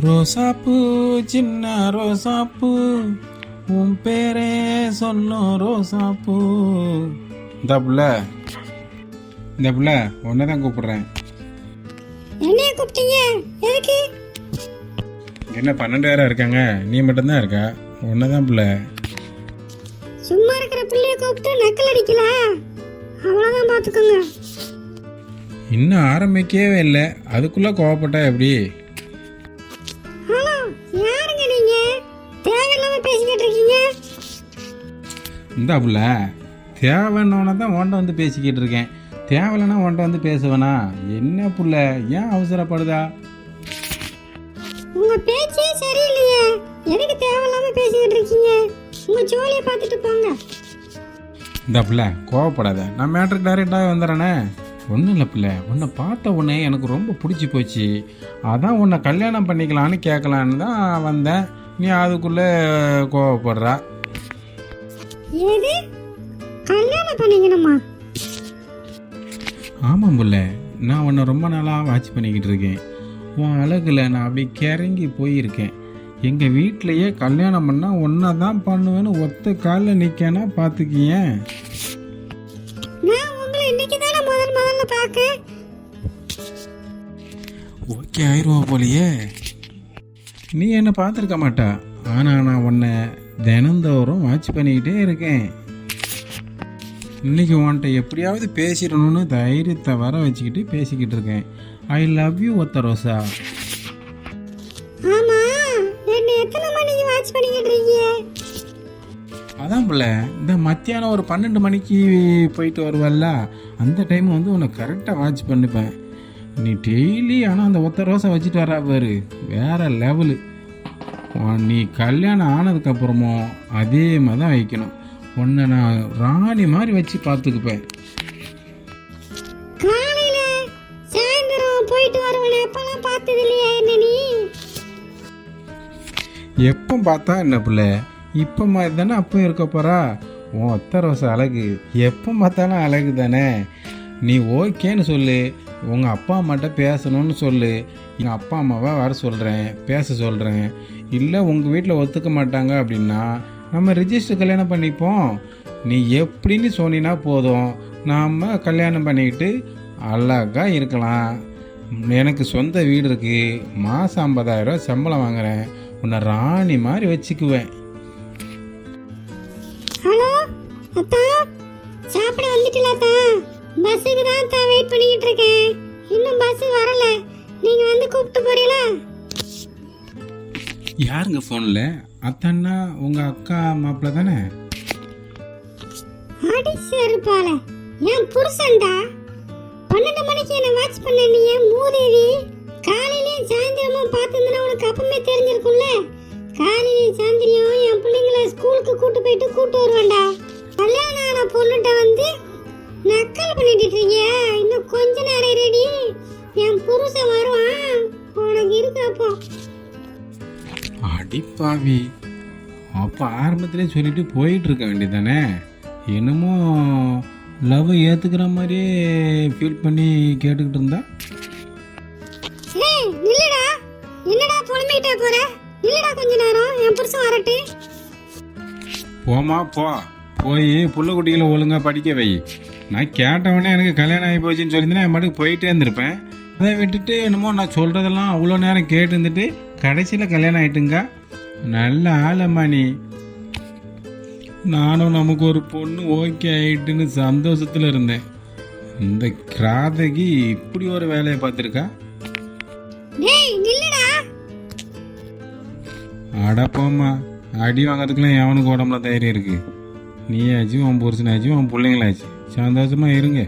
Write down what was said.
ரோசாப்பூ சின்ன ரோசாப்பூ உன் பேரே சொன்னோம் ரோசாப்பூ. இந்த புள்ள உன்னை தான் கூப்பிடுறேன். என்னைய கூப்பிட்டீங்க? எதுக்கு? என்ன 12 பேரா இருக்காங்க, நீ மட்டும்தான் இருக்கா? உன்னதான் புள்ள. சும்மா இருக்கிற பிள்ளைய கூப்பிட்டு நக்கல் அடிக்கலாம், அவ்வளவுதான் பாத்துக்கோங்க. இன்னும் ஆரம்பிக்கவே இல்லை, அதுக்குள்ள கோவப்பட்டா எப்படி? ஹலோ, யாருங்க நீங்க? தேவையில்லாம பேசிக்கிட்டு இருக்கீங்க. இந்த புள்ள தேவைன்னோன்னா தான் உன்ட்ட வந்து பேசிக்கிட்டு இருக்கேன். தேவையில்லைன்னா உன்ட்ட வந்து பேசுவேனா? என்ன புள்ள, ஏன் அவசரப்படுதா? உங்க பேச்சே சரியில்லையே, எதுக்கு தேவையில்லாம பேசிக்கிட்டு இருக்கீங்க? உங்க ஜோலியை பார்த்துட்டு போங்க. இந்த பிள்ளை கோவப்படாத, நான் மேட்ருக்கு டைரெக்டாக வந்துடுறேனே. ஒன்றும் இல்லை பிள்ளை, உன்னை பார்த்த உடனே எனக்கு ரொம்ப பிடிச்சி போச்சு. அதான் உன்னை கல்யாணம் பண்ணிக்கலான்னு கேட்கலான்னு தான் வந்தேன். நீ அதுக்குள்ளே கோவப்படுறா. ஏது கல்யாணம் பண்ணிக்கணுமா? ஆமாம் பிள்ளை, நான் உன்னை ரொம்ப நாளாக வாட்ச் பண்ணிக்கிட்டு இருக்கேன். உன் அழகில் நான் அப்படி கிறங்கி போயிருக்கேன். எங்கள் வீட்டிலையே கல்யாணம் பண்ணால் ஒன்றா தான் பண்ணுவேன்னு ஒத்த காலில் நிற்கனா பார்த்துக்கிய. நான் உங்களை இன்னைக்கு தானே முதல்ல பார்க்க. ஓகே ஆயிடுவா போலையே. நீ என்னை பார்த்துருக்க மாட்டா, ஆனால் நான் உன்னை தினந்தோறும் வாட்ச் பண்ணிக்கிட்டே இருக்கேன். இன்னைக்கு உன்கிட்ட எப்படியாவது பேசிடணும்னு தைரியத்தை வர வச்சுக்கிட்டு பேசிக்கிட்டு இருக்கேன். ஐ லவ் யூ ஒத்த ரோசா. ஆமா, என்ன எத்தனை மணிக்கு வாட்ச் பண்ணிக்கிட்டு இருக்கீங்க? அதான் பிள்ளை, இந்த மத்தியானம் ஒரு 12 மணிக்கு போயிட்டு வருவல்ல, அந்த டைம் வந்து உன்னை கரெக்டாக வாட்ச் பண்ணிப்பேன். நீ டெய்லி ஆனால் அந்த ஒத்த ரோசை வச்சுட்டு வரா பாரு, வேற லெவலு. நீ கல்யாணம் ஆனதுக்கப்புறமும் அதே மாதிரி தான் வைக்கணும். உன்னை நான் ராணி மாதிரி வச்சு பார்த்துக்குப்பேன். காலையில சாயந்தரம் போயிட்டு வருவேன், அப்பெல்லாம் பார்த்தது இல்லையா என்ன நீ? எப்போ பார்த்தா என்ன பிள்ளை, இப்போ மாதிரி தானே அப்போ இருக்க போகிறா. உன் ஒத்த ரோசை அழகு எப்போ பார்த்தாலும் அழகு தானே. நீ ஓகேன்னு சொல்லு, உங்கள் அப்பா அம்மாட்ட பேசணும்னு சொல்லு. எங்கள் அப்பா அம்மாவை வர சொல்கிறேன், பேச சொல்கிறேன். இல்லை உங்கள் வீட்டில் ஒத்துக்க மாட்டாங்க அப்படின்னா நம்ம ரிஜிஸ்டர் கல்யாணம் பண்ணிப்போம். நீ எப்படின்னு சொன்னினா போதும், நாம் கல்யாணம் பண்ணிக்கிட்டு அழகாக இருக்கலாம். எனக்கு சொந்த வீடு இருக்குது, மாதம் 50,000 சம்பளம் வாங்குறேன். உன்னை ராணி மாதிரி வச்சுக்குவேன். ஹலோ அத்தா, சாப்பிட வந்துட்டீங்களா அத்தா? பஸ்ஸுக்கு தான் அத்தா வெயிட் பண்ணிக்கிட்டு இருக்கேன், இன்னும் பஸ் வரல. நீங்க வந்து கூப்பிட்டு போறீங்களா? யாருங்க ஃபோனில்? அத்தன்னா உங்கள் அக்கா மாப்பிள்ள தானே? அடி செருப்பால, என் புருஷன்டா. 12 மணிக்கு என்ன வாட்ச் பண்ண நீ மூதேவி. காலையிலயும் சாயந்தரமும் பார்த்துருந்தா உனக்கு அப்பமே தெரிஞ்சிருக்கும்ல. காலையிலயும் சாயந்தரம் என் பிள்ளைங்களை ஸ்கூலுக்கு கூட்டு போயிட்டு கூட்டு வருவேன்டா. கல்யாணம் ஆன பொண்ணுகிட்ட வந்து நக்கல் பண்ணிட்டு இருக்கீங்க. இன்னும் கொஞ்ச நேரம் ரெடி, என் புருஷன் வருவான், உனக்கு இருக்கப்போ. அடிப்பாவி, அப்போ ஆரம்பத்திலே சொல்லிட்டு போயிட்டு இருக்க வேண்டியதானே. என்னமோ லவ் ஏற்றுக்கிற மாதிரியே ஃபீல் பண்ணி கேட்டுக்கிட்டு இருந்தா. ஏய் நில்லுடா, என்னடா புலம்பிட்டே போற? நில்லுடா கொஞ்ச நேரம், என் புருஷன் வரட்டு. போமா போ, போய் புள்ள குட்டிகளை ஒழுங்காக படிக்க வை. நான் கேட்டவொடனே எனக்கு கல்யாணம் ஆகி போச்சுன்னு சொல்லியிருந்தேன், என் மட்டும் போயிட்டே இருந்திருப்பேன். அதை விட்டுட்டு என்னமோ நான் சொல்கிறதெல்லாம் அவ்வளோ நேரம் கேட்டு இருந்துட்டு கடைசியில் கல்யாணம் ஆகிட்டுங்க. நல்ல ஆளம்மா நீ. நானும் நமக்கு ஒரு பொண்ணு ஓகே ஆகிட்டுன்னு சந்தோஷத்தில் இருந்தேன். இந்த கிராதகி இப்படி ஒரு வேலையை பார்த்துருக்கா. டேய் நில்லுடா. அடப்போம்மா, அடி வாங்கிறதுக்குலாம் எவனுக்கு உடம்புல தைரியம் இருக்குது? நீயாச்சும் உன் புருஷனாச்சும் உன் பிள்ளைங்களாச்சு சந்தோஷமாக இருங்க.